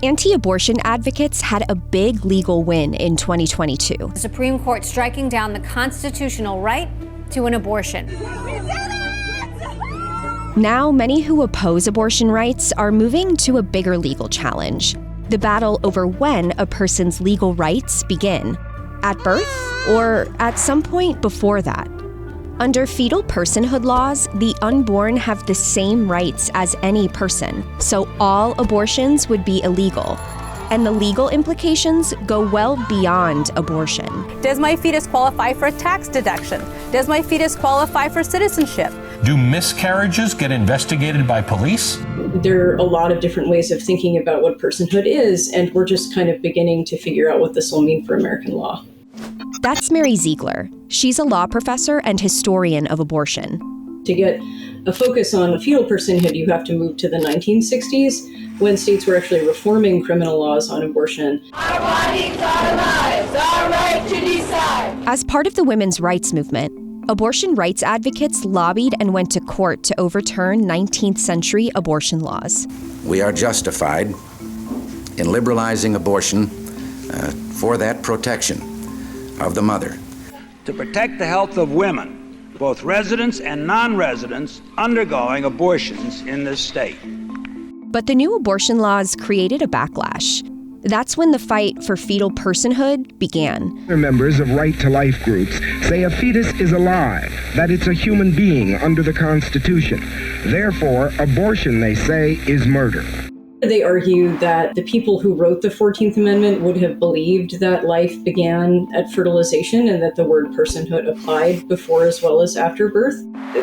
Anti-abortion advocates had a big legal win in 2022. The Supreme Court striking down the constitutional right to an abortion. Now, many who oppose abortion rights are moving to a bigger legal challenge: the battle over when a person's legal rights begin. At birth, or at some point before that. Under fetal personhood laws, the unborn have the same rights as any person, so all abortions would be illegal. And the legal implications go well beyond abortion. Does my fetus qualify for a tax deduction? Does my fetus qualify for citizenship? Do miscarriages get investigated by police? There are a lot of different ways of thinking about what personhood is, and we're just kind of beginning to figure out what this will mean for American law. That's Mary Ziegler. She's a law professor and historian of abortion. To get a focus on fetal personhood, you have to move to the 1960s, when states were actually reforming criminal laws on abortion. Our bodies, our lives, our right to decide. As part of the women's rights movement, abortion rights advocates lobbied and went to court to overturn 19th century abortion laws. We are justified in liberalizing abortion for that protection of the mother. To protect the health of women, both residents and non-residents undergoing abortions in this state. But the new abortion laws created a backlash. That's when the fight for fetal personhood began. Members of Right to Life groups say a fetus is alive, that it's a human being under the Constitution. Therefore, abortion, they say, is murder. They argue that the people who wrote the 14th Amendment would have believed that life began at fertilization and that the word personhood applied before as well as after birth.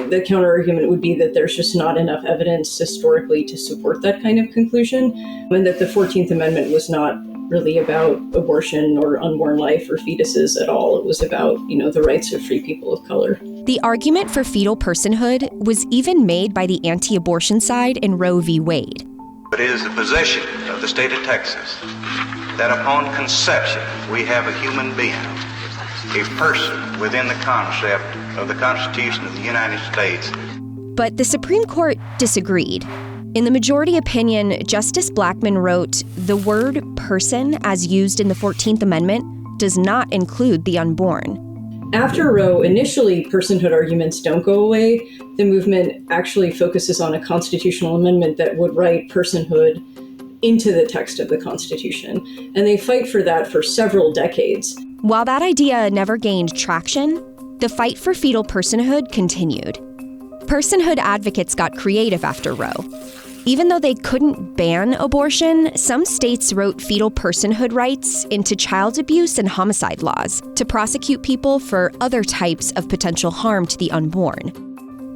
The counter-argument would be that there's just not enough evidence historically to support that kind of conclusion, and that the 14th Amendment was not really about abortion or unborn life or fetuses at all. It was about, the rights of free people of color. The argument for fetal personhood was even made by the anti-abortion side in Roe v. Wade. It is the position of the state of Texas that upon conception we have a human being, a person within the concept of the Constitution of the United States. But the Supreme Court disagreed. In the majority opinion, Justice Blackmun wrote, "The word person, as used in the 14th Amendment, does not include the unborn." After Roe, initially personhood arguments don't go away. The movement actually focuses on a constitutional amendment that would write personhood into the text of the Constitution. And they fight for that for several decades. While that idea never gained traction, the fight for fetal personhood continued. Personhood advocates got creative after Roe. Even though they couldn't ban abortion, some states wrote fetal personhood rights into child abuse and homicide laws to prosecute people for other types of potential harm to the unborn.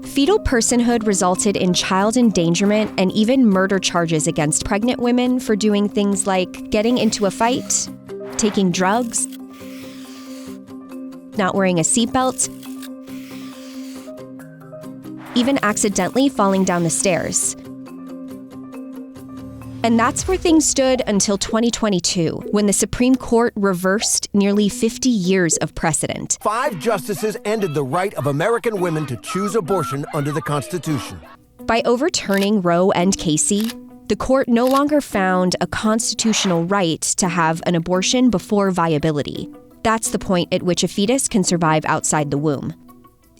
Fetal personhood resulted in child endangerment and even murder charges against pregnant women for doing things like getting into a fight, taking drugs, not wearing a seatbelt, even accidentally falling down the stairs. And that's where things stood until 2022, when the Supreme Court reversed nearly 50 years of precedent. 5 justices ended the right of American women to choose abortion under the Constitution. By overturning Roe and Casey, the court no longer found a constitutional right to have an abortion before viability. That's the point at which a fetus can survive outside the womb.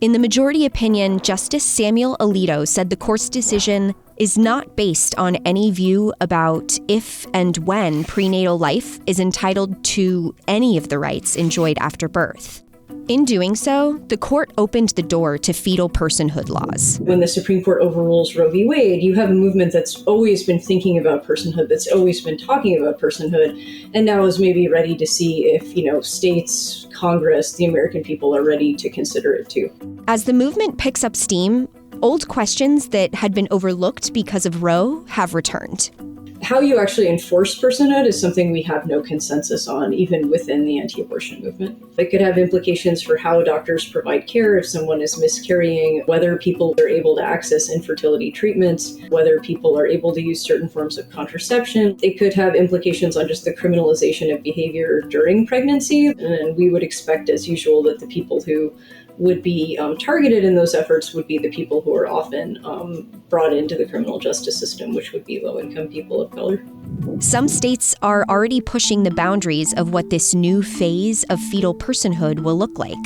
In the majority opinion, Justice Samuel Alito said the court's decision is not based on any view about if and when prenatal life is entitled to any of the rights enjoyed after birth. In doing so, the court opened the door to fetal personhood laws. When the Supreme Court overrules Roe v. Wade, you have a movement that's always been thinking about personhood, that's always been talking about personhood, and now is maybe ready to see if, states, Congress, the American people are ready to consider it too. As the movement picks up steam, old questions that had been overlooked because of Roe have returned. How you actually enforce personhood is something we have no consensus on, even within the anti-abortion movement. It could have implications for how doctors provide care if someone is miscarrying, whether people are able to access infertility treatments, whether people are able to use certain forms of contraception. It could have implications on just the criminalization of behavior during pregnancy. And we would expect, as usual, that the people who would be targeted in those efforts would be the people who are often brought into the criminal justice system, which would be low-income people of color. Some states are already pushing the boundaries of what this new phase of fetal personhood will look like.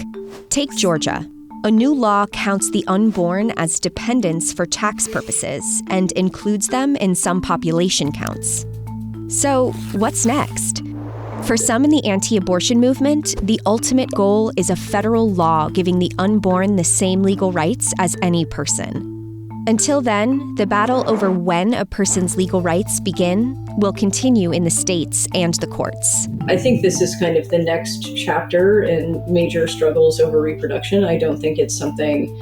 Take Georgia. A new law counts the unborn as dependents for tax purposes and includes them in some population counts. So, what's next? For some in the anti-abortion movement, the ultimate goal is a federal law giving the unborn the same legal rights as any person. Until then, the battle over when a person's legal rights begin will continue in the states and the courts. I think this is kind of the next chapter in major struggles over reproduction. I don't think it's something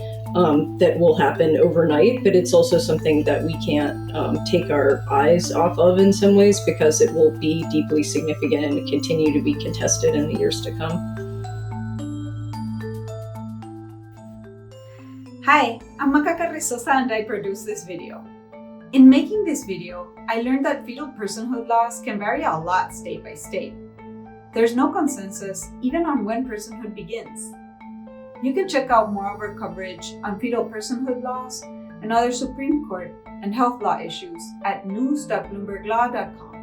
that will happen overnight, but it's also something that we can't take our eyes off of in some ways, because it will be deeply significant and continue to be contested in the years to come. Hi, I'm Macaca Resosa and I produce this video. In making this video, I learned that fetal personhood laws can vary a lot state by state. There's no consensus even on when personhood begins. You can check out more of our coverage on fetal personhood laws and other Supreme Court and health law issues at news.bloomberglaw.com.